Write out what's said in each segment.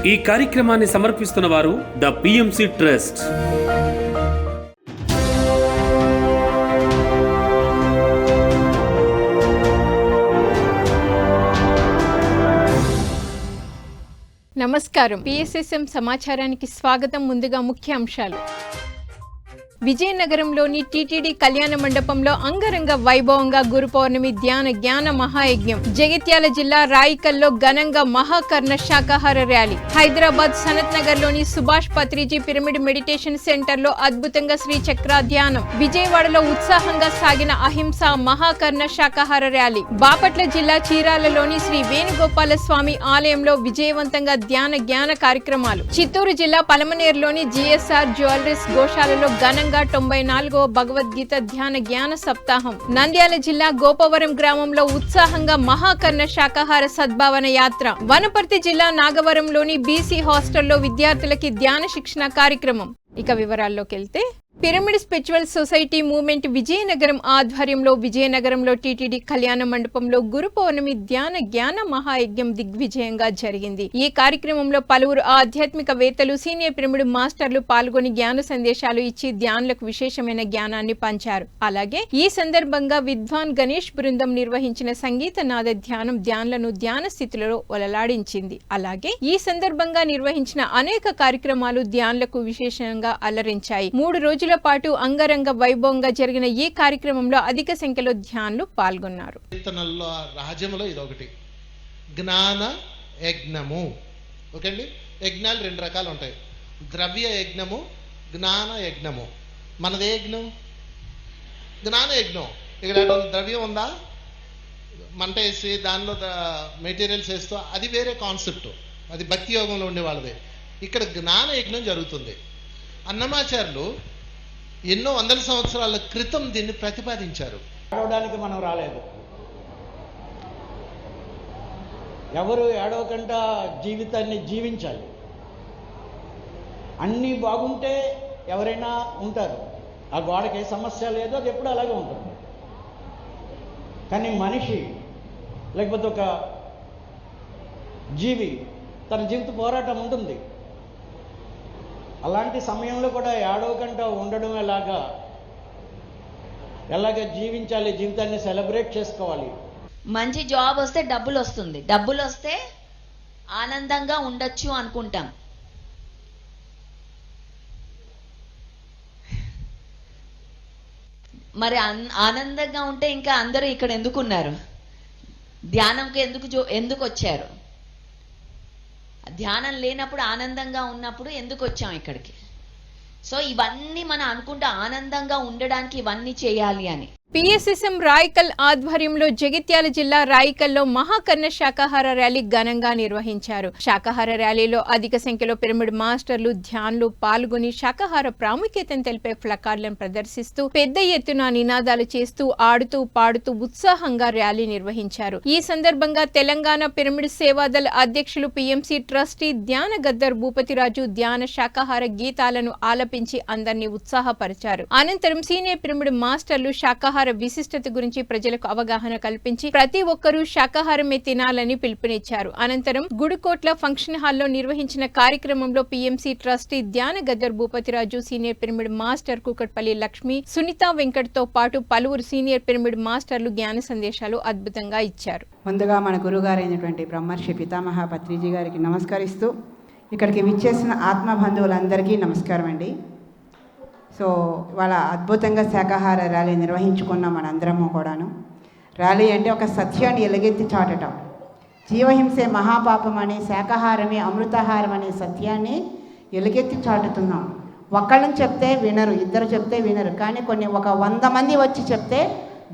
ఈ కార్యక్రమాన్ని సమర్పిస్తున్న వారు ద పిఎంసి ట్రస్ట్. నమస్కారం. పిఎస్ఎస్ఎం సమాచారానికి స్వాగతం. ముందుగా ముఖ్య అంశాలు. విజయనగరంలోని టీటీడీ కళ్యాణ మండపంలో అంగరంగ వైభవంగా గురు పౌర్ణమి జ్ఞాన మహాయజ్ఞం. జగిత్యాల జిల్లా రాయికల్లో ఘనంగా మహాకర్ణ శాకాహార ర్యాలీ. హైదరాబాద్ సనత్ నగర్ లోని Subhash Patriji pyramid meditation centre లో అద్భుతంగా శ్రీ చక్ర ధ్యానం. విజయవాడలో ఉత్సాహంగా సాగిన అహింస మహాకర్ణ శాకాహార ర్యాలీ. బాపట్ల జిల్లా చీరాలలోని శ్రీ వేణుగోపాల స్వామి ఆలయంలో విజయవంతంగా జ్ఞాన కార్యక్రమాలు. చిత్తూరు జిల్లా పలమనేరులోని జిఎస్ఆర్ జ్యువెలరీస్ గోశాలలో ఘనంగా 94వ భగవద్గీత జ్ఞాన సప్తాహం. నంద్యాల జిల్లా గోపవరం గ్రామంలో ఉత్సాహంగా మహాకర్ణ శాకాహార సద్భావన యాత్ర. వనపర్తి జిల్లా నాగవరంలోని బీసీ హాస్టల్లో విద్యార్థులకి ధ్యాన శిక్షణ కార్యక్రమం. ఇక వివరాల్లోకి వెళ్తే, pyramid spiritual society movement Vizianagaram ఆధ్వర్యంలో విజయనగరంలో టీటీడీ కళ్యాణ మండపంలో గురు పౌర్ణమి జ్ఞాన మహాయజ్ఞం దిగ్విజయంగా జరిగింది. ఈ కార్యక్రమంలో పలువురు ఆధ్యాత్మికవేత్తలు, సీనియర్ పిరమిడ్ మాస్టర్లు పాల్గొని జ్ఞాన సందేశాలు ఇచ్చి ధ్యానులకు విశేషమైన జ్ఞానాన్ని పంచారు. అలాగే ఈ సందర్భంగా విద్వాన్ గణేష్ బృందం నిర్వహించిన సంగీత నాద ధ్యానం ధ్యానులను ధ్యాన స్థితిలో ఒలలాడించింది. అలాగే ఈ సందర్భంగా నిర్వహించిన అనేక కార్యక్రమాలు ధ్యానులకు విశేషంగా అలరించాయి. 3 రోజుల పాటు అంగరంగ వైభవంగా జరిగిన ఈ కార్యక్రమంలో అధిక సంఖ్యలో ధ్యానులు పాల్గొన్నారు. రాజ్యంలో ఇదొకటి జ్ఞాన యజ్ఞము. ఓకే అండి, యజ్ఞాలు 2 రకాలు ఉంటాయి. ద్రవ్య యజ్ఞము, జ్ఞాన యజ్ఞము. మనదే యజ్ఞం? జ్ఞాన యజ్ఞం. ఇక్కడ ద్రవ్యం ఉందా, మంట వేసి దానిలో మెటీరియల్స్ వేస్తూ, అది వేరే కాన్సెప్ట్. అది భక్తి యోగంలో ఉండే వాళ్ళదే. ఇక్కడ జ్ఞాన యజ్ఞం జరుగుతుంది. అన్నమాచార్యులు ఎన్నో వందల సంవత్సరాల క్రితం దీన్ని ప్రతిపాదించారు. ఏడవడానికి మనం రాలేదు. ఎవరు ఏడవకుండా జీవితాన్ని జీవించాలి. అన్నీ బాగుంటే ఎవరైనా ఉంటారు. ఆ గోడకి ఏ సమస్య లేదు, అది ఎప్పుడు అలాగే ఉంటుంది. కానీ మనిషి లేకపోతే ఒక జీవి తన జీవిత పోరాటం ఉంటుంది. అలాంటి సమయంలో కూడా ఏడవకుండా ఉండడం ఎలాగ జీవించాలి, జీవితాన్ని సెలబ్రేట్ చేసుకోవాలి. మంచి జాబ్ వస్తే డబ్బులు వస్తుంది, డబ్బులు వస్తే ఆనందంగా ఉండొచ్చు అనుకుంటాం. మరి ఆనందంగా ఉంటే ఇంకా అందరూ ఇక్కడ ఎందుకున్నారు? ధ్యానంకి ఎందుకు వచ్చారు? ధ్యానం లేనప్పుడు, ఆనందంగా ఉన్నప్పుడు ఎందుకు వచ్చాం ఇక్కడికి? సో ఇవన్నీ మనం అనుకుంటే ఆనందంగా ఉండడానికి ఇవన్నీ చేయాలి అని. పిఎస్ఎస్ఎం రాయికల్ ఆధ్వర్యంలో జగిత్యాల జిల్లా రాయికల్లో మహాకర్ణ శాకాహార ర్యాలీ ఘనంగా నిర్వహించారు. శాకాహార ర్యాలీలో అధిక సంఖ్యలో పిరమిడ్ మాస్టర్లు, ధ్యానులు పాల్గొని శాకాహార ప్రాముఖ్యతను తెలిపే ప్లకార్డులను ప్రదర్శిస్తూ పెద్ద ఎత్తున నినాదాలు చేస్తూ ఆడుతూ పాడుతూ ఉత్సాహంగా ర్యాలీ నిర్వహించారు. ఈ సందర్భంగా తెలంగాణ పిరమిడ్ సేవాదళ అధ్యక్షులు పిఎంసి ట్రస్టీ ధ్యాన గద్దర్ భూపతిరాజు ధ్యాన శాకాహార గీతాలను ఆలపించి అందరినీ ఉత్సాహపరిచారు. అనంతరం సీనియర్ పిరమిడ్ మాస్టర్లు శాకాహార విశిష్టత గురించి ప్రజలకు అవగాహన కల్పించి ప్రతి ఒక్కరూ శాకాహారమే తినాలని పిలుపునిచ్చారు. అనంతరం గుడికోట్ల ఫంక్షన్ హాల్లో నిర్వహించిన కార్యక్రమంలో పిఎంసి ట్రస్టీ ధ్యాన Gaddar Bhupathiraju, senior pyramid master Kukatpally Lakshmi, Sunitha Venkat తో పాటు పలువురు సీనియర్ పిరమిడ్ మాస్టర్లు జ్ఞాన సందేశాలు అద్భుతంగా ఇచ్చారు. ముందుగా మన గురుగారైనటువంటి బ్రహ్మర్షి పితామహ పత్రిజీ గారికి నమస్కరిస్తూ, ఇక్కడికి విచ్చేసిన ఆత్మ బంధువులందరికీ నమస్కారం అండి. సో వాళ్ళ అద్భుతంగా శాకాహార ర్యాలీ నిర్వహించుకున్నాం మనందరము కూడాను. ర్యాలీ అంటే ఒక సత్యాన్ని ఎలుగెత్తి చాటటం. జీవహింసే మహాపాపం అని, శాకాహారమే అమృతాహారం అనే సత్యాన్ని ఎలుగెత్తి చాటుతున్నాం. ఒక్కళ్ళని చెప్తే వినరు, ఇద్దరు చెప్తే వినరు. కానీ ఒక 100 మంది వచ్చి చెప్తే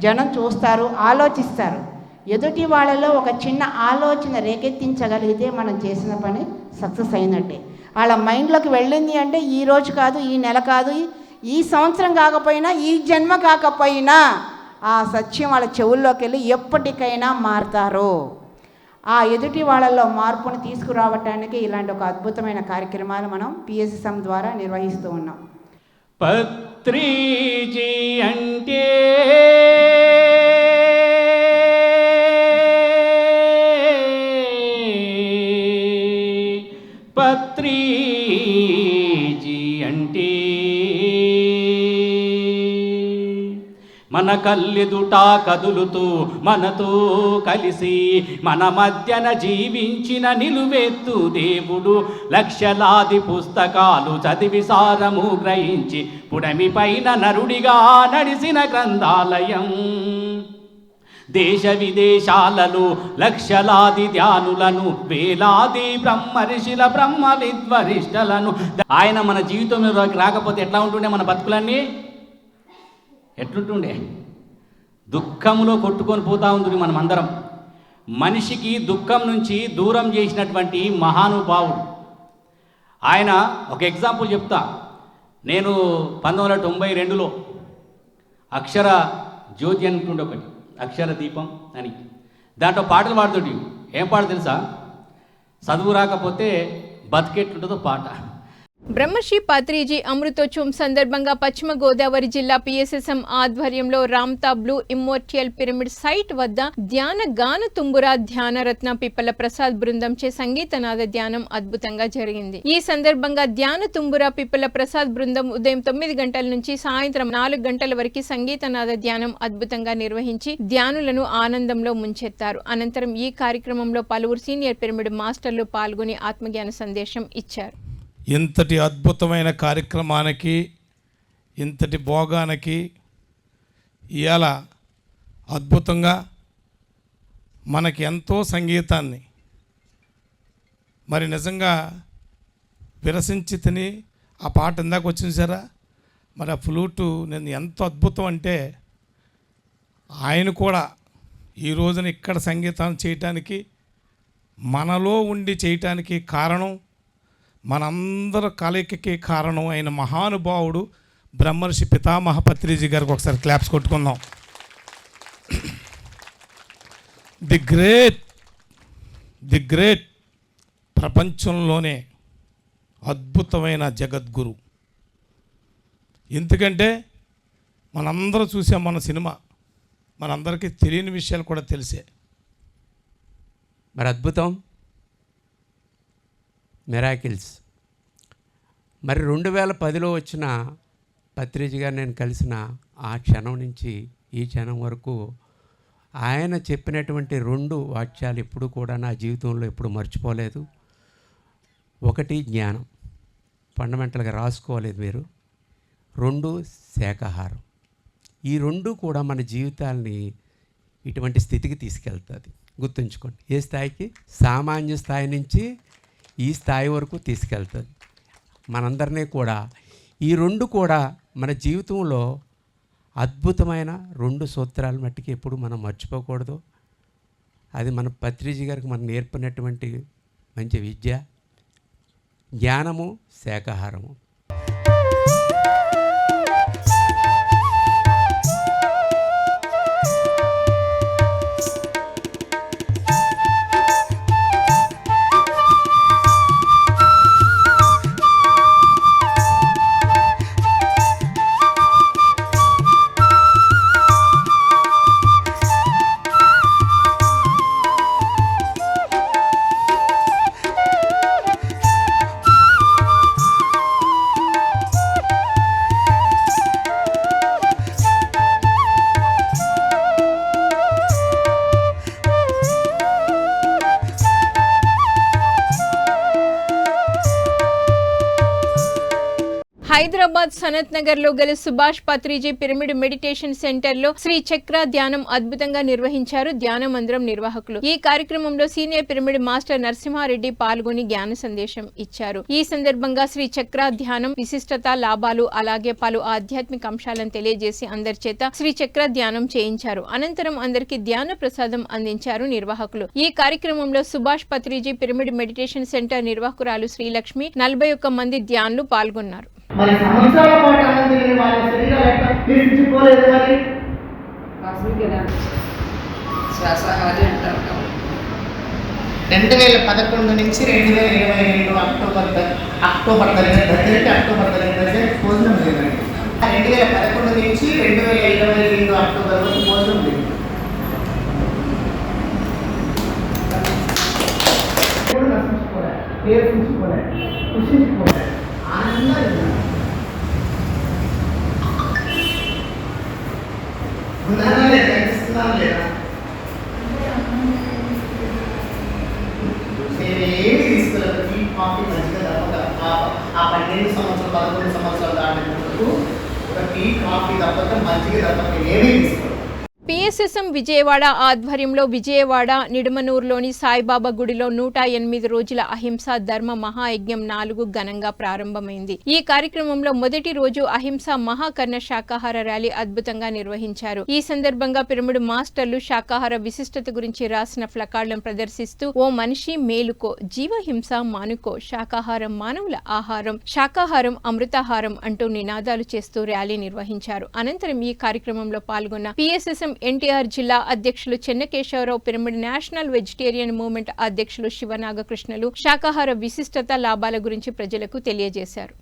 జనం చూస్తారు, ఆలోచిస్తారు. ఎదుటి వాళ్ళలో ఒక చిన్న ఆలోచన రేకెత్తించగలిగితే మనం చేసిన పని సక్సెస్ అయినట్టే. వాళ్ళ మైండ్లోకి వెళ్ళింది అంటే ఈ రోజు కాదు, ఈ నెల కాదు, ఈ సంవత్సరం కాకపోయినా, ఈ జన్మ కాకపోయినా ఆ సత్యం వాళ్ళ చెవుల్లోకి వెళ్ళి ఎప్పటికైనా మారుతారు. ఆ ఎదుటి వాళ్ళల్లో మార్పును తీసుకురావటానికి ఇలాంటి ఒక అద్భుతమైన కార్యక్రమాలు మనం పిఎస్ఎస్ఎం ద్వారా నిర్వహిస్తూ ఉన్నాం. పత్రిజీ అంటే పత్రిజీ అంటే మన కళ్ళెదుట కదులుతూ మనతో కలిసి మన మధ్యన జీవించిన నిలువెత్తు దేవుడు, లక్షలాది పుస్తకాలు చదివి సారము గ్రహించి పుడమి పైన నరుడిగా నడిసిన గ్రంథాలయం, దేశ విదేశాలలో లక్షలాది ధ్యానులను, వేలాది బ్రహ్మర్షుల బ్రహ్మ విద్వరిష్టలను. ఆయన మన జీవితంలోకి రాకపోతే ఎట్లా ఉంటుండే? మన బతుకులన్నీ ఎట్లుంటుండే? దుఃఖంలో కొట్టుకొని పోతా ఉంది మనమందరం. మనిషికి దుఃఖం నుంచి దూరం చేసినటువంటి మహానుభావుడు ఆయన. ఒక ఎగ్జాంపుల్ చెప్తా. నేను 1992లో అక్షర జ్యోతి అనుకుంటే ఒకటి, అక్షర దీపం అని, దాంట్లో పాటలు పాడుతుంటే ఏం పాట తెలుసా? చదువు రాకపోతే బతికెట్లుంటుందో పాట. బ్రహ్మశ్రీ పత్రిజీ అమృతోత్సవం సందర్భంగా పశ్చిమ గోదావరి జిల్లా పిఎస్ఎస్ఎం ఆధ్వర్యంలో రామ్తా బ్లూ ఇమ్మోర్టియల్ పిరమిడ్ సైట్ వద్ద ధ్యాన గాన తుంబురా ధ్యానరత్న పిప్పల ప్రసాద్ బృందం చే సంగీతనాద ధ్యానం అద్భుతంగా జరిగింది. ఈ సందర్భంగా ధ్యాన తుంబురా పిప్పల ప్రసాద్ బృందం ఉదయం 9 గంటల నుంచి సాయంత్రం 4 గంటల వరకు సంగీతనాద ధ్యానం అద్భుతంగా నిర్వహించి ధ్యానులను ఆనందంలో ముంచెత్తారు. అనంతరం ఈ కార్యక్రమంలో పలువురు సీనియర్ పిరమిడ్ మాస్టర్లు పాల్గొని ఆత్మజ్ఞాన సందేశం ఇచ్చారు. ఇంతటి అద్భుతమైన కార్యక్రమానికి, ఇంతటి భోగానికి ఇవాళ అద్భుతంగా మనకి ఎంతో సంగీతాన్ని మరి నిజంగా విరసించి తిని ఆ పాట ఇందాక వచ్చింది సరా, మరి ఆ ఫ్లూటు నేను ఎంతో అద్భుతం అంటే ఆయన కూడా ఈ రోజున ఇక్కడ సంగీతాన్ని చేయటానికి, మనలో ఉండి చేయటానికి కారణం, మనందరి కలయికకి కారణం అయిన మహానుభావుడు బ్రహ్మర్షి పితామహ పత్రిజీ గారికి ఒకసారి క్లాప్స్ కొట్టుకుందాం. ది గ్రేట్ ప్రపంచంలోనే అద్భుతమైన జగద్గురు. ఎందుకంటే మనందరూ చూసాం మన సినిమా, మనందరికీ తెలియని విషయాలు కూడా తెలిసే. మరి అద్భుతం, మిరాకిల్స్. మరి 2010లో వచ్చిన పత్రిజీ గారు నేను కలిసిన ఆ క్షణం నుంచి ఈ క్షణం వరకు ఆయన చెప్పినటువంటి 2 వాక్యాలు ఎప్పుడు కూడా నా జీవితంలో ఎప్పుడు మర్చిపోలేదు. ఒకటి జ్ఞానం, ఫండమెంటల్గా రాసుకోలేదు మీరు. 2 శాకాహారం. ఈ 2 కూడా మన జీవితాల్ని ఇటువంటి స్థితికి తీసుకెళ్తుంది. గుర్తుంచుకోండి. ఏ స్థాయికి? సామాన్య స్థాయి నుంచి ఈ స్థాయి వరకు తీసుకెళ్తుంది మనందరినీ కూడా. ఈ 2 కూడా మన జీవితంలో అద్భుతమైన 2 సూత్రాల మట్టికి ఎప్పుడు మనం మర్చిపోకూడదు. అది మన పత్రిజీ గారికి మనం నేర్పినటువంటి మంచి విద్య, జ్ఞానము, శాకాహారము. హైదరాబాద్ సనత్ నగర్ లో గల Subhash Patriji pyramid meditation centre లో శ్రీ చక్ర ధ్యానం అద్భుతంగా నిర్వహించారు ధ్యాన మందిరం నిర్వాహకులు. ఈ కార్యక్రమంలో సీనియర్ పిరమిడ్ మాస్టర్ నరసింహారెడ్డి పాల్గొని జ్ఞాన సందేశం ఇచ్చారు. ఈ సందర్భంగా శ్రీ చక్ర ధ్యానం విశిష్టత, లాభాలు అలాగే పలు ఆధ్యాత్మిక అంశాలను తెలియజేసి అందరి చేత శ్రీ చక్ర ధ్యానం చేయించారు. అనంతరం అందరికి ధ్యాన ప్రసాదం అందించారు నిర్వాహకులు. ఈ కార్యక్రమంలో Subhash Patriji pyramid meditation centre నిర్వాహకురాలు శ్రీలక్ష్మి, 41 మంది ధ్యానులు పాల్గొన్నారు. మరి సంవత్సరాల పాటు ఆనందించిన వాళ్ళ శరీరాలు ఎట్లా తీర్చిపోలేదు? మరి శ్వాసహారి అంటారు. 2011 నుంచి 2022 అక్టోబర్ 9 భోజనం లేదండి. 2011 నుంచి 2022 అక్టోబర్ వరకు భోజనం లేదు. నశించుకోవాలి. పేర్చుకోలేడు, కృషించుకోలేడు, ఆనందంగా ఉన్నాడు. ఉన్నారా లేదా? కనిపిస్తున్నాను లేదా? నేనేమి తీసుకోలేదు. టీ కాఫీ మంచిగా తప్పక ఆ 12 సంవత్సరాలు 11 సంవత్సరాలు దాటి ముందుకు ఒక టీ కాఫీ తప్పక మంచిగా తప్పక ఏమీ తీసుకోలేదు. పిఎస్ఎస్ఎం విజయవాడ ఆధ్వర్యంలో విజయవాడ నిడమనూరులోని సాయిబాబా గుడిలో 108 రోజుల అహింసా ధర్మ మహాయజ్ఞం 4 ఘనంగా ప్రారంభమైంది. ఈ కార్యక్రమంలో మొదటి రోజు అహింసా మహాకర్ణ శాకాహార ర్యాలీ అద్భుతంగా నిర్వహించారు. ఈ సందర్భంగా పిరమిడ్ మాస్టర్లు శాకాహార విశిష్టత గురించి రాసిన ప్లకార్డులను ప్రదర్శిస్తూ ఓ మనిషి మేలుకో, జీవహింస మానుకో, శాకాహారం మానవుల ఆహారం, శాకాహారం అమృతాహారం అంటూ నినాదాలు చేస్తూ ర్యాలీ నిర్వహించారు. అనంతరం ఈ కార్యక్రమంలో పాల్గొన్న పిఎస్ఎస్ఎం ఎన్టీఆర్ జిల్లా అధ్యక్షులు Chennakesavarao, pyramid national vegetarian movement అధ్యక్షులు శివనాగకృష్ణలు శాకాహార విశిష్టత లాభాల గురించి ప్రజలకు తెలియజేశారు.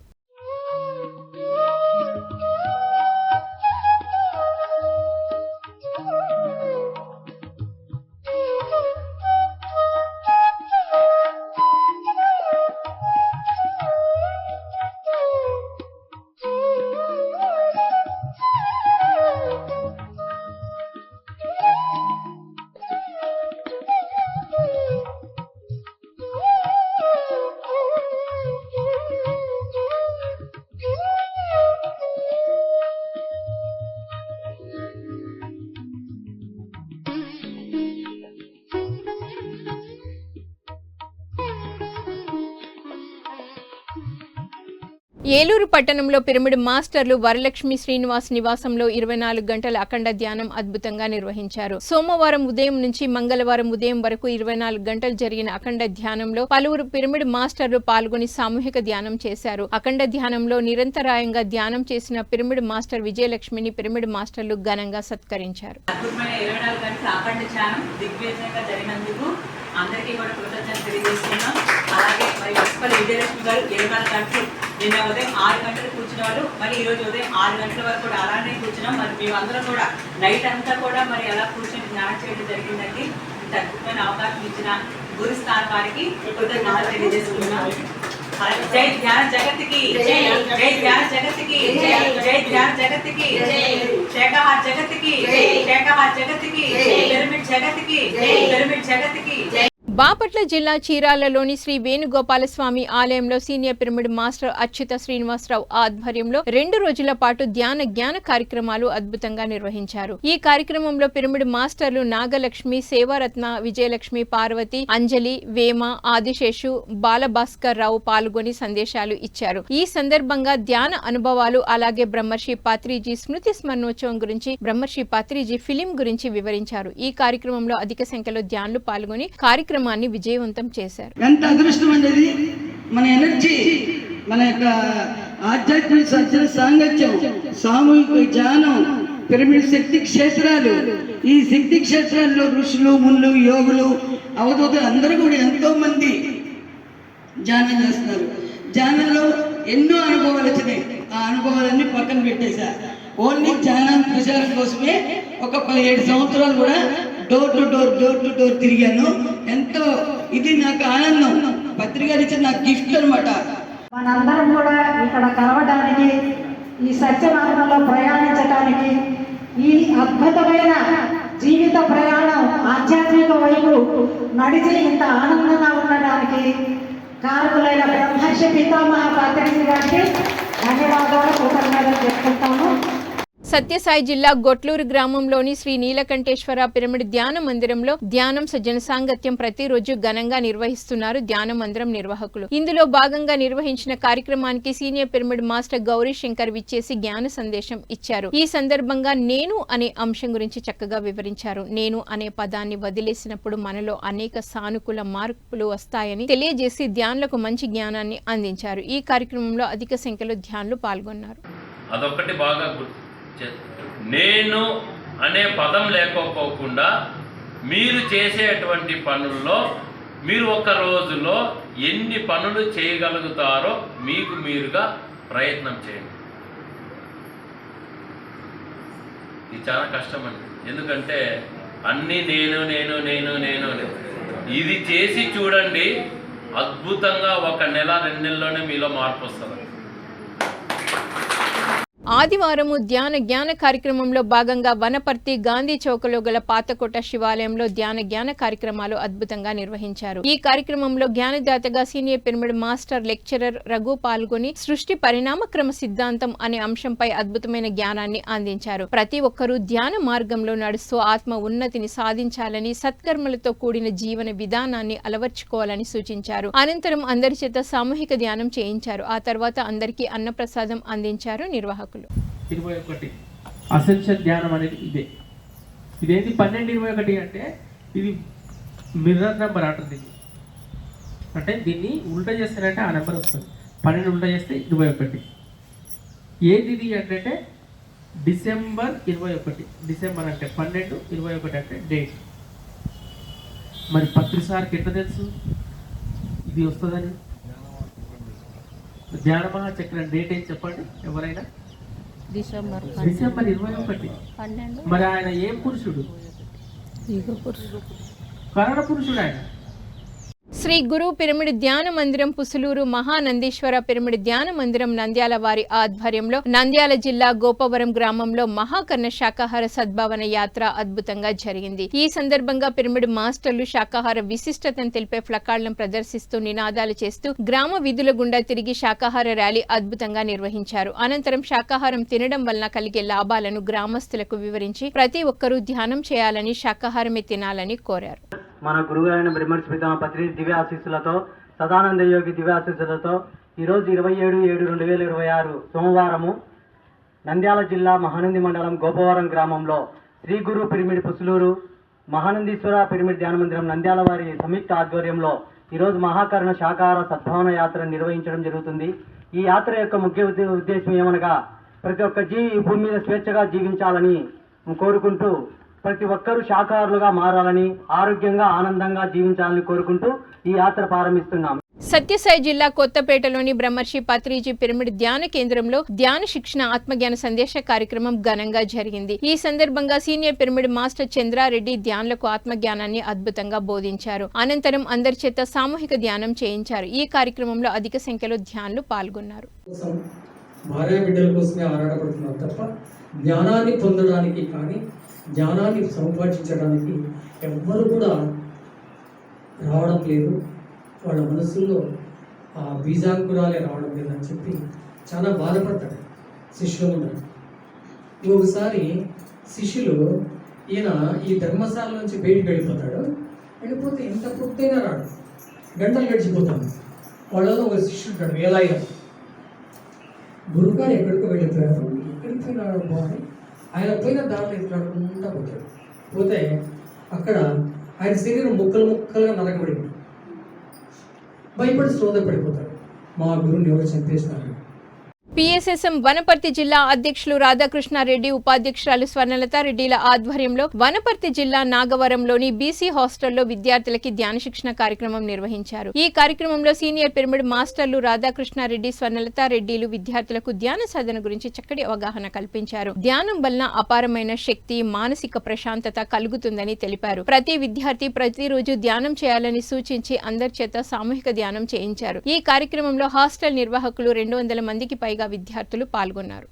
ఏలూరు పట్టణంలో పిరమిడ్ మాస్టర్లు వరలక్ష్మి శ్రీనివాస్ నివాసంలో 24 గంటల అఖండ ధ్యానం అద్భుతంగా నిర్వహించారు. సోమవారం ఉదయం నుంచి మంగళవారం ఉదయం వరకు 24 గంటలు జరిగిన అఖండ ధ్యానంలో పలువురు పిరమిడ్ మాస్టర్లు పాల్గొని సామూహిక ధ్యానం చేశారు. అఖండ ధ్యానంలో నిరంతరాయంగా ధ్యానం చేసిన పిరమిడ్ మాస్టర్ విజయలక్ష్మిని పిరమిడ్ మాస్టర్లు ఘనంగా సత్కరించారు. అందరికీ కూడా కృతజ్ఞతలు తెలియజేస్తున్నాం. అలాగే మరి మున్సిపల్ విజయలక్ష్మి గారు 24 గంటలు నిన్న ఉదయం 6 గంటలు కూర్చున్న వాళ్ళు మరి ఈ రోజు ఉదయం 6 గంటల వరకు కూడా అలానే కూర్చున్నాం. మరి మేమందరం కూడా నైట్ అంతా కూడా మరి అలా కూర్చొని ధ్యానం చేయడం జరిగిందండి. ఇంత అద్భుతమైన అవకాశం ఇచ్చిన గురుస్థాన్ వారికి కృతజ్ఞతలు తెలియజేస్తున్నాం. జై ధ్యాన జగత్కి, జై ధ్యాన జగత్కి, జై ధ్యాన జగత్కి, శాకాహార జగత్కి, శాకాహార జగత్కి, పిరమిడ్ జగత్కి, పిరమిడ్ జగత్కి. బాపట్ల జిల్లా చీరాలలోని శ్రీ వేణుగోపాలస్వామి ఆలయంలో senior pyramid master Achyuta Srinivasarao ఆధ్వర్యంలో 2 రోజుల పాటు జ్ఞాన కార్యక్రమాలు అద్భుతంగా నిర్వహించారు. ఈ కార్యక్రమంలో పిరమిడ్ మాస్టర్లు నాగలక్ష్మి, సేవారత్న, విజయలక్ష్మి, పార్వతి, అంజలి, వేమ, ఆదిశేషు, బాలభాస్కర్ రావు పాల్గొని సందేశాలు ఇచ్చారు. ఈ సందర్భంగా ధ్యాన అనుభవాలు అలాగే బ్రహ్మర్షి పత్రిజీ స్మృతి స్మరణోత్సవం గురించి, బ్రహ్మర్షి పత్రిజీ ఫిలిం గురించి వివరించారు. ఈ కార్యక్రమంలో అధిక సంఖ్యలో ధ్యానులు పాల్గొని కార్యక్రమాన్ని విజయవంతం చేశారు. ఎంత అదృష్టం అనేది మన ఎనర్జీ, మన యొక్క ఆధ్యాత్మిక సజ్జన సాంగత్యం, సామూహిక ధ్యానం, పిరమిడ్ శక్తి క్షేత్రాలు. ఈ శక్తి క్షేత్రాల్లో ఋషులు, మునులు, యోగులు, అవధూతలు అందరూ కూడా ఎంతో మంది ధ్యానం చేస్తున్నారు. ధ్యానంలో ఎన్నో అనుభవాలు వచ్చినాయి. ఆ అనుభవాలన్నీ పక్కన పెట్టేశారు. ఓన్లీ ధ్యానం ప్రచారం కోసమే ఒక 17 సంవత్సరాలు కూడా డోర్ టు డోర్ తిరిగాను. ఎంతో ఇది నాకు ఆనందం. పత్రిక ఇచ్చిన నాకు గిఫ్ట్ అనమాట. మనందరం కూడా ఇక్కడ కలవడానికి, ఈ సత్య మార్గంలో ప్రయాణించడానికి, ఈ అద్భుతమైన జీవిత ప్రయాణం ఆధ్యాత్మిక వైపు నడిచి ఇంత ఆనందంగా ఉండడానికి కారకులైన బ్రహ్మర్షి పితామహ పత్రిజీ గారికి ధన్యవాదాలు, కృతజ్ఞతలు చెప్పుకుంటాము. సత్యసాయి జిల్లా గొట్లూరు గ్రామంలోని శ్రీ నీలకంఠేశ్వర పిరమిడ్ ధ్యాన మందిరంలో ధ్యానం సజ్జన సాంగత్యం ప్రతిరోజు ఘనంగా నిర్వహిస్తున్నారు ధ్యాన మందిరం నిర్వాహకులు. ఇందులో భాగంగా నిర్వహించిన కార్యక్రమానికి senior pyramid master Gauri Shankar విచ్చేసి జ్ఞాన సందేశం ఇచ్చారు. ఈ సందర్భంగా నేను అనే అంశం గురించి చక్కగా వివరించారు. నేను అనే పదాన్ని వదిలేసినప్పుడు మనలో అనేక సానుకూల మార్పులు వస్తాయని తెలియజేసి ధ్యానులకు మంచి జ్ఞానాన్ని అందించారు. ఈ కార్యక్రమంలో అధిక సంఖ్యలో ధ్యానులు పాల్గొన్నారు. అదొక్కటి బాగా నేను అనే పదం లేకపోకుండా మీరు చేసేటువంటి పనుల్లో మీరు ఒక రోజులో ఎన్ని పనులు చేయగలుగుతారో మీకు మీరుగా ప్రయత్నం చేయండి. ఇది చాలా కష్టం అండి. ఎందుకంటే అన్నీ నేను ఇది చేసి చూడండి, అద్భుతంగా 1 నెల 2 నెలల్లోనే మీలో మార్పు వస్తుంది. ఆదివారము ధ్యాన జ్ఞాన కార్యక్రమంలో భాగంగా వనపర్తి గాంధీ చౌకలో గల పాతకోట శివాలయంలో ధ్యాన జ్ఞాన కార్యక్రమాలు అద్భుతంగా నిర్వహించారు. ఈ కార్యక్రమంలో జ్ఞానదాతగా senior pyramid master lecturer Raghu పాల్గొని సృష్టి పరిణామ క్రమ సిద్ధాంతం అనే అంశంపై అద్భుతమైన జ్ఞానాన్ని అందించారు. ప్రతి ఒక్కరూ ధ్యాన మార్గంలో నడుస్తూ ఆత్మ ఉన్నతిని సాధించాలని, సత్కర్మలతో కూడిన జీవన విధానాన్ని అలవర్చుకోవాలని సూచించారు. అనంతరం అందరి చేత సామూహిక ధ్యానం చేయించారు. ఆ తర్వాత అందరికీ అన్నప్రసాదం అందించారు నిర్వాహకులు. 21 అసెన్షియల్ ధ్యానం అనేది ఇదేంటి 12-21 అంటే ఇది మిర్రర్ నెంబర్ అంటుంది. అంటే దీన్ని ఉల్టా చేస్తారంటే ఆ నెంబర్ వస్తుంది. 12 ఉల్టా చేస్తే 21. ఏది ఇది అంటే డిసెంబర్ 21. డిసెంబర్ అంటే 12, 21 అంటే డేట్. మరి పత్రిసార్కి ఎట్లా తెలుసు ఇది వస్తుందని? ధ్యాన మహాచక్రం డేట్ ఏం చెప్పండి ఎవరైనా? డిసెంబర్ 21. మరి ఆయన ఏం పురుషుడు? కరణ పురుషుడు ఆయన. శ్రీ గురు పిరమిడ్ ధ్యాన మందిరం పుసులూరు మహానందీశ్వర పిరమిడ్ ధ్యాన మందిరం నంద్యాల వారి ఆధ్వర్యంలో నంద్యాల జిల్లా గోపవరం గ్రామంలో మహాకర్ణ శాకాహార సద్భావన యాత్ర అద్భుతంగా జరిగింది. ఈ సందర్భంగా పిరమిడ్ మాస్టర్లు శాకాహార విశిష్టతను తెలిపే ఫ్లకార్డులను ప్రదర్శిస్తూ నినాదాలు చేస్తూ గ్రామ వీధుల గుండా తిరిగి శాకాహార ర్యాలీ అద్భుతంగా నిర్వహించారు. అనంతరం శాకాహారం తినడం వలన కలిగే లాభాలను గ్రామస్తులకు వివరించి ప్రతి ఒక్కరూ ధ్యానం చేయాలని, శాకాహారమే తినాలని కోరారు. మన గురువు అయిన బ్రహ్మర్షి పితామహ పత్రి దివ్య ఆశీస్సులతో, సదానంద యోగి దివ్య ఆశీస్సులతో ఈరోజు 27/7/2026 సోమవారము నంద్యాల జిల్లా మహానంది మండలం గోపవరం గ్రామంలో శ్రీ గురు పిరమిడ్ పుసులూరు మహానందీశ్వర పిరమిడ్ ధ్యాన మందిరం నంద్యాల వారి సంయుక్త ఆధ్వర్యంలో ఈరోజు మహాకర్ణ శాకాహార సద్భావన యాత్ర నిర్వహించడం జరుగుతుంది. ఈ యాత్ర యొక్క ముఖ్య ఉద్దేశం ఏమనగా ప్రతి ఒక్క జీవి భూమి మీద స్వేచ్ఛగా జీవించాలని కోరుకుంటూ, ప్రతి ఒక్కరూ శాకాహారులుగా మారాలని, ఆరోగ్యంగా ఆనందంగా జీవించాలని కోరుకుంటూ ఈ యాత్ర ప్రారంభిస్తున్నాం. సత్యసాయి జిల్లా కొత్తపేటలోని బ్రహ్మర్షి పత్రిజీ పిరమిడ్ ధ్యాన కేంద్రంలో ధ్యాన శిక్షణ ఆత్మజ్ఞాన సందేశ కార్యక్రమం ఘనంగా జరిగింది. ఈ సందర్భంగా సీనియర్ పిరమిడ్ మాస్టర్ చంద్రారెడ్డి ధ్యానులకు ఆత్మజ్ఞానాన్ని అద్భుతంగా బోధించారు. అనంతరం అందరి చేత సామూహిక ధ్యానం చేయించారు. ఈ కార్యక్రమంలో అధిక సంఖ్యలో ధ్యానులు పాల్గొన్నారు. భార్య బిడ్డల కోసమే ఆరాటపడుతున్నారు తప్ప జ్ఞానాన్ని పొందడానికి కానీ, జ్ఞానాన్ని సముపార్జించడానికి ఎవ్వరు కూడా రావడం లేదు. వాళ్ళ మనసుల్లో ఆ బీజాంకురాలే రావడం లేదని చెప్పి చాలా బాధపడతాడు శిష్యులు ఉన్నారు. ఇంకొకసారి శిష్యులు ఈయన ఈ ధర్మశాల నుంచి బయటికి వెళ్ళిపోతాడు. వెళ్ళిపోతే ఎంత పూర్తయినా రాడు, గంటలు గడిచిపోతాడు. వాళ్ళలో ఒక శిష్యుడు ఉంటాడు వేలాయ. గురువుగారు ఎక్కడికో వెళ్ళిపోయారు, ఎక్కడికి పోయినాడు బాగుంది. ఆయన పోయిన దారిలో ఎట్లాడుకుంటా పోతాడు. పోతే అక్కడ ఆయన శరీరం ముక్కలు ముక్కలుగా నరకబడి భయపడి శ్రోధ పడిపోతాడు. మా గురువుని ఎవరు చంపేసినారు. పిఎస్ఎస్ఎం వనపర్తి జిల్లా అధ్యక్షులు రాధాకృష్ణారెడ్డి, ఉపాధ్యక్షురాలు స్వర్ణలతారెడ్డిల ఆధ్వర్యంలో వనపర్తి జిల్లా నాగవరంలోని బీసీ హాస్టల్లో విద్యార్థులకి ధ్యాన శిక్షణ కార్యక్రమం నిర్వహించారు. ఈ కార్యక్రమంలో సీనియర్ పిరమిడ్ మాస్టర్లు రాధాకృష్ణారెడ్డి, స్వర్ణలతారెడ్డిలు విద్యార్థులకు ధ్యాన సాధన గురించి చక్కటి అవగాహన కల్పించారు. ధ్యానం వలన అపారమైన శక్తి, మానసిక ప్రశాంతత కలుగుతుందని తెలిపారు. ప్రతి విద్యార్థి ప్రతిరోజు ధ్యానం చేయాలని సూచించి అందరి చేత సామూహిక ధ్యానం చేయించారు. ఈ కార్యక్రమంలో హాస్టల్ నిర్వాహకులు 200 మందికి పైగా విద్యార్థులు పాల్గొన్నారు.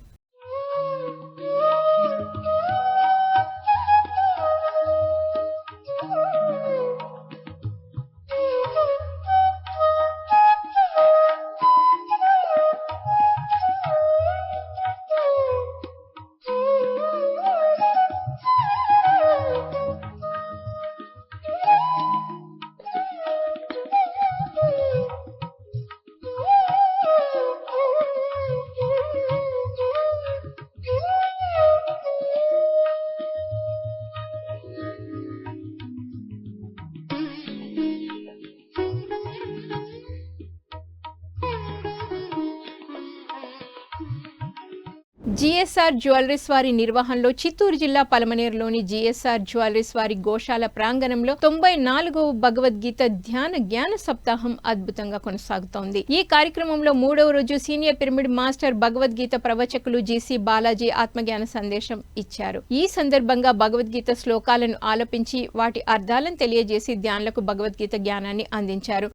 జిఎస్ఆర్ జ్యువెలరీస్ వారి నిర్వహణలో చిత్తూరు జిల్లా పలమనేరులోని జిఎస్ఆర్ జ్యువెలరీస్ వారి గోశాల ప్రాంగణంలో 94వ భగవద్గీత ధ్యాన జ్ఞాన సప్తాహం అద్భుతంగా కొనసాగుతోంది. ఈ కార్యక్రమంలో 3వ రోజు సీనియర్ పిరమిడ్ మాస్టర్ భగవద్గీత ప్రవచకులు జీసీ బాలాజీ ఆత్మజ్ఞాన సందేశం ఇచ్చారు. ఈ సందర్భంగా భగవద్గీత శ్లోకాలను ఆలపించి వాటి అర్థాలను తెలియజేసి ధ్యానులకు భగవద్గీత జ్ఞానాన్ని అందించారు.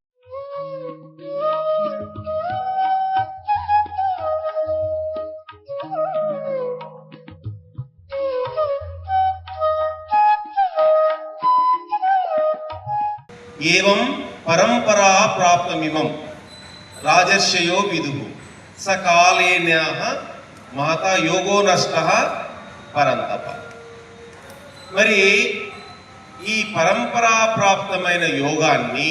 ఏవం పరంపరా ప్రాప్తమిమం రాజర్షయో విదుః సకాలేన్యాః మహత యోగో నష్టః పరంతప. మరి ఈ పరంపరా ప్రాప్తమైన యోగాన్ని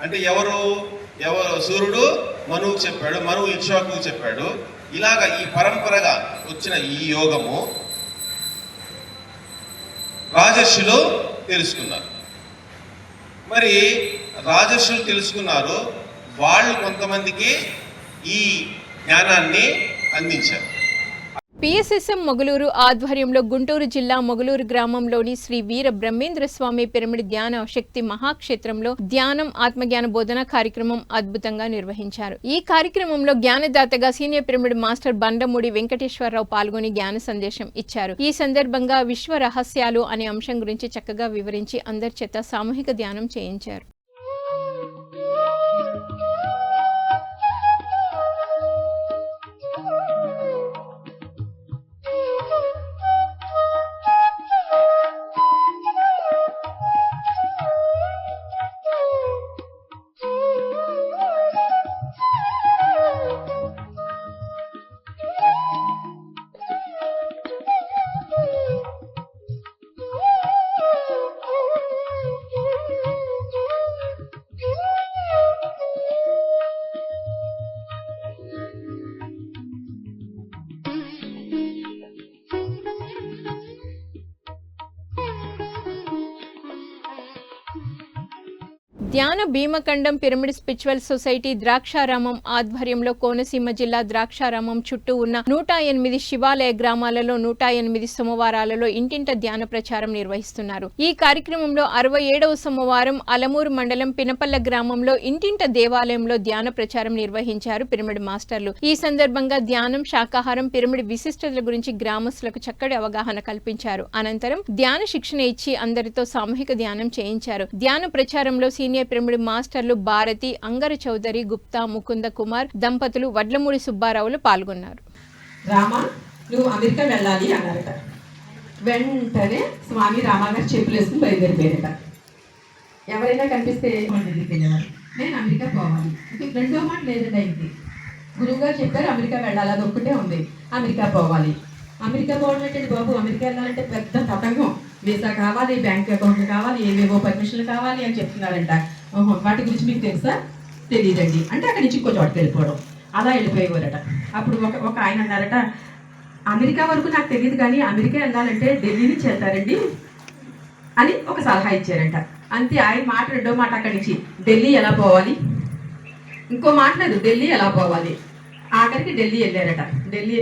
అంటే ఎవరు సూర్యుడు మనువు చెప్పాడు, మనువు ఇక్ష్వాకుకు చెప్పాడు. ఇలాగ ఈ పరంపరగా వచ్చిన ఈ యోగము రాజర్షులు తెలుసుకున్నారు. మరి రాజర్షులు తెలుసుకున్నారు, వాళ్ళు కొంతమందికి ఈ జ్ఞానాన్ని అందించారు. పిఎస్ఎస్ఎం మొగలూరు ఆధ్వర్యంలో గుంటూరు జిల్లా మొగలూరు గ్రామంలోని శ్రీ వీర బ్రహ్మేంద్ర స్వామి పిరమిడ్ ధ్యాన శక్తి మహాక్షేత్రంలో ధ్యానం ఆత్మజ్ఞాన బోధన కార్యక్రమం అద్భుతంగా నిర్వహించారు. ఈ కార్యక్రమంలో జ్ఞానదాతగా సీనియర్ పిరమిడ్ మాస్టర్ బండమూడి వెంకటేశ్వరరావు పాల్గొని జ్ఞాన సందేశం ఇచ్చారు. ఈ సందర్భంగా విశ్వ రహస్యాలు అనే అంశం గురించి చక్కగా వివరించి అందరి చేత సామూహిక ధ్యానం చేయించారు. ధ్యాన భీమకండం పిరమిడ్ స్పిరిచువల్ సొసైటీ ద్రాక్షారామం ఆధ్వర్యంలో కోనసీమ జిల్లా ద్రాక్షారామం చుట్టూ ఉన్న 108 శివాలయ గ్రామాలలో 108 సోమవారాలలో ఇంటింట ధ్యాన ప్రచారం నిర్వహిస్తున్నారు. ఈ కార్యక్రమంలో 67వ సోమవారం అలమూరు మండలం పినపల్ల గ్రామంలో ఇంటింట దేవాలయంలో ధ్యాన ప్రచారం నిర్వహించారు పిరమిడ్ మాస్టర్లు. ఈ సందర్భంగా ధ్యానం, శాకాహారం, పిరమిడ్ విశిష్టతల గురించి గ్రామస్తులకు చక్కటి అవగాహన కల్పించారు. అనంతరం ధ్యాన శిక్షణ ఇచ్చి అందరితో సామూహిక ధ్యానం చేయించారు. ధ్యాన ప్రచారంలో సీనియర్ పిరమిడ్ మాస్టర్లు భారతి, అంగర చౌదరి, గుప్తా, ముకుంద కుమార్ దంపతులు, వడ్లమూడి సుబ్బారావులు పాల్గొన్నారు. రామా, నువ్వు అమెరికా వెళ్ళాలి అన్నారట. వెంటనే స్వామి రామాగారు చెప్పులు వేసుకుని బయలుదేరిపోయారట. ఎవరైనా కనిపిస్తే నేను అమెరికా పోవాలి. రెండో మాట లేదండి. అయింది గురువు గారు చెప్పారు అమెరికా వెళ్ళాలి, అది ఒక్కటే ఉంది, అమెరికా పోవాలి. అమెరికా పోవడం ఏంటండి బాబు, అమెరికా వెళ్ళాలంటే పెద్ద తతంగం, వీసా కావాలి, బ్యాంక్ అకౌంట్లు కావాలి, ఏవేవో పర్మిషన్లు కావాలి అని చెప్తున్నారంట. వాటి గురించి మీకు తెలుసా? తెలియదండి అంటే అక్కడి నుంచి ఇంకో చోటుకి వెళ్ళిపోవడం, అలా వెళ్ళిపోయేవారట. అప్పుడు ఒక ఆయన అన్నారట, అమెరికా వరకు నాకు తెలియదు కానీ అమెరికా వెళ్ళాలంటే ఢిల్లీ నుంచి వెళ్తారండి అని ఒక సలహా ఇచ్చారంట. అంతే, ఆయన మాట రెండో మాట అక్కడి నుంచి ఢిల్లీ ఎలా పోవాలి, ఇంకో మాట లేదు, ఢిల్లీ ఎలా పోవాలి. ఆఖరికి ఢిల్లీ వెళ్ళారట. ఢిల్లీ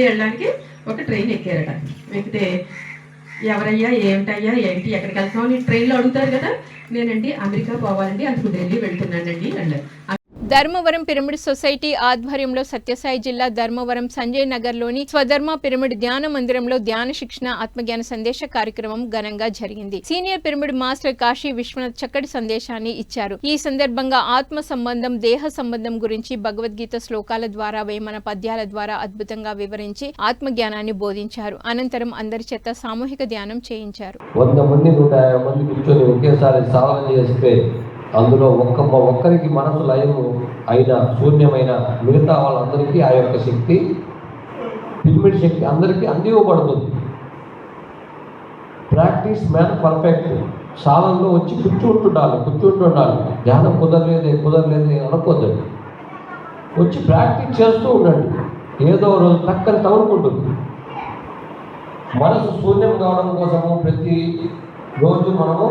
వెళ్ళడానికి ఒక ట్రైన్ ఎక్కారట. ఎక్కితే ఎవరయ్యా, ఏమిటయ్యా, ఏంటి, ఎక్కడికి వెళ్తాం అని ట్రైన్లో అడుగుతారు కదా. నేనండి అమెరికా పోవాలండి, అందుకు ఢిల్లీ వెళ్తున్నానండి అన్నారు. ధర్మవరం పిరమిడ్ సొసైటీ ఆధ్వర్యంలో సత్యసాయి జిల్లా ధర్మవరం సంజయ్ నగర్లోని స్వధర్మ పిరమిడ్ ధ్యాన మందిరంలో ధ్యాన శిక్షణ ఆత్మజ్ఞాన సందేశ కార్యక్రమం ఘనంగా జరిగింది. Senior pyramid master Kashi Vishwanath చక్కటి సందేశాన్ని ఇచ్చారు. ఈ సందర్భంగా ఆత్మ సంబంధం, దేహ సంబంధం గురించి భగవద్గీత శ్లోకాల ద్వారా, వేమన పద్యాల ద్వారా అద్భుతంగా వివరించి ఆత్మజ్ఞానాన్ని బోధించారు. అనంతరం అందరి చేత సామూహిక ధ్యానం చేయించారు. 100 మంది 150 మంది కూర్చొని ఒకేసారి సాధన చేస్తే అందులో ఒక్కరికి మనసు లయము అయిన శూన్యమైన మిగతా వాళ్ళందరికీ ఆ యొక్క శక్తి, పిరమిడ్ శక్తి అందరికీ అందివ్వబడుతుంది. Practice man perfect. సాధనలో వచ్చి కూర్చుంటుండాలి. ధ్యానం కుదరలేదు అనుకోద్దండి. వచ్చి ప్రాక్టీస్ చేస్తూ ఉండండి. ఏదో రోజు టక్కని తగులుకుంటుంది. మనసు శూన్యం కావడం కోసము ప్రతి రోజు మనము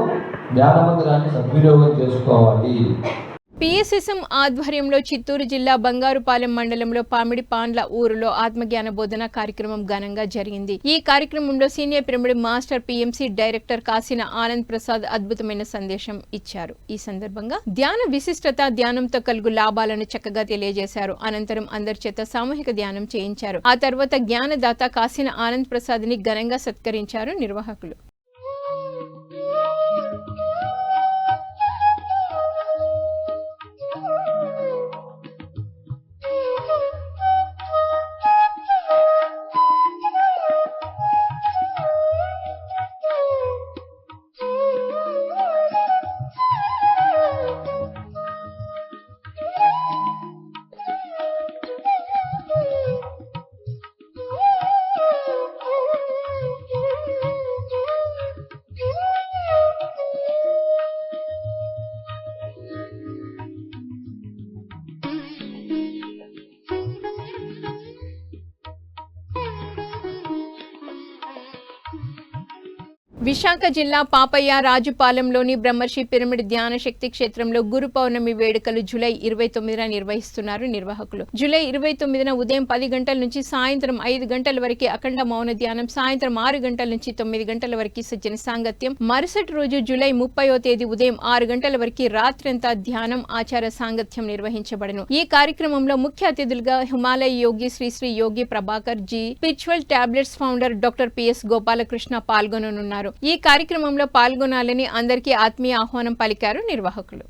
ధ్యాన మందిరాన్ని సద్వినియోగం చేసుకోవాలి. పిఎస్ఎస్ఎం ఆధ్వర్యంలో చిత్తూరు జిల్లా బంగారుపాలెం మండలంలో పామిడి పాండ్ల ఊరులో ఆత్మజ్ఞాన బోధన కార్యక్రమం ఘనంగా జరిగింది. ఈ కార్యక్రమంలో senior pyramid master PMC director కాసిన ఆనంద్ ప్రసాద్ అద్భుతమైన సందేశం ఇచ్చారు. ఈ సందర్భంగా ధ్యాన విశిష్టత, ధ్యానంతో కలుగు లాభాలను చక్కగా తెలియజేశారు. అనంతరం అందరి చేత సామూహిక ధ్యానం చేయించారు. ఆ తర్వాత జ్ఞానదాత కాసిన ఆనంద్ ప్రసాద్ ని ఘనంగా సత్కరించారు నిర్వాహకులు. విశాఖ జిల్లా పాపయ్య రాజుపాలెంలోని బ్రహ్మర్షి పిరమిడ్ ధ్యాన శక్తి క్షేత్రంలో గురు పౌర్ణమి వేడుకలు జూలై 29న నిర్వహిస్తున్నారు నిర్వాహకులు. జూలై 29న ఉదయం 10 గంటల నుంచి సాయంత్రం 5 గంటల వరకు అఖండ మౌన ధ్యానం, సాయంత్రం 6 గంటల నుంచి 9 గంటల వరకు సజ్జన సాంగత్యం, మరుసటి రోజు జూలై 30వ తేదీ ఉదయం 6 గంటల వరకు రాత్రంతా ధ్యానం, ఆచార సాంగత్యం నిర్వహించబడను. ఈ కార్యక్రమంలో ముఖ్య అతిథులుగా Himalaya yogi Shri Yogi Prabhakar ji, spiritual tablets founder doctor PS Gopalakrishna పాల్గొననున్నారు. ఈ కార్యక్రమంలో పాల్గొనాలని అందరికీ ఆత్మీయ ఆహ్వానం పలికారు నిర్వాహకులు.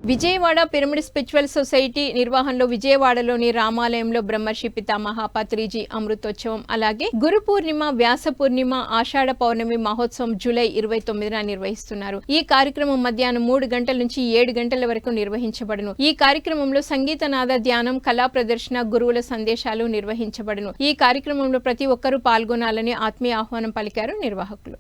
విజయవాడ పిరమిడ్ స్పిరిచువల్ సొసైటీ నిర్వహణలో విజయవాడలోని రామాలయంలో బ్రహ్మర్షి పితామహ పత్రిజీ అమృతోత్సవం, అలాగే గురు పూర్ణిమ, వ్యాస పూర్ణిమ, ఆషాఢ పౌర్ణమి మహోత్సవం జూలై 29న నిర్వహిస్తున్నారు. ఈ కార్యక్రమం మధ్యాహ్నం 3 గంటల నుంచి 7 గంటల వరకు నిర్వహించబడును. ఈ కార్యక్రమంలో సంగీతనాద ధ్యానం, కళా ప్రదర్శన, గురువుల సందేశాలు నిర్వహించబడును. ఈ కార్యక్రమంలో ప్రతి ఒక్కరూ పాల్గొనాలని ఆత్మీయ ఆహ్వానం పలికారు నిర్వాహకులు.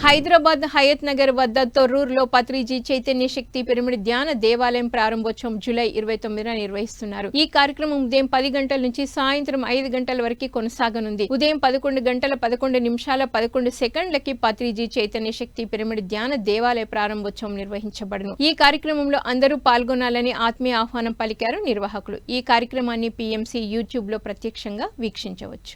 హైదరాబాద్ హయత్ నగర్ వద్ద తొర్రూరులో పత్రిజీ చైతన్య శక్తి పిరమిడ్ ధ్యాన దేవాలయం ప్రారంభోత్సవం జూలై 29న నిర్వహిస్తున్నారు. ఈ కార్యక్రమం ఉదయం 10 గంటల నుంచి సాయంత్రం 5 గంటల వరకు కొనసాగనుంది. ఉదయం 11 గంటల 11 నిమిషాల 11 సెకండ్లకి పత్రిజీ చైతన్య శక్తి పిరమిడ్ ధ్యాన దేవాలయ ప్రారంభోత్సవం నిర్వహించబడును. ఈ కార్యక్రమంలో అందరూ పాల్గొనాలని ఆత్మీయ ఆహ్వానం పలికారు నిర్వాహకులు. ఈ కార్యక్రమాన్ని PMC యూట్యూబ్ లో ప్రత్యక్షంగా వీక్షించవచ్చు.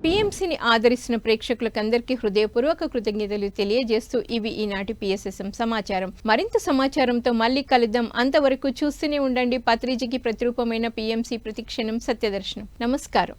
PMCని ఆదరిస్తున్న ప్రేక్షకులకందరికీ హృదయపూర్వక కృతజ్ఞతలు తెలియజేస్తూ ఇవి ఈనాటి PSSM సమాచారం. మరింత సమాచారంతో మళ్ళీ కలుద్దాం. అంతవరకు చూస్తూనే ఉండండి పత్రిజీకి ప్రతిరూపమైన PMC ప్రతిక్షణం సత్యదర్శనం. నమస్కారం.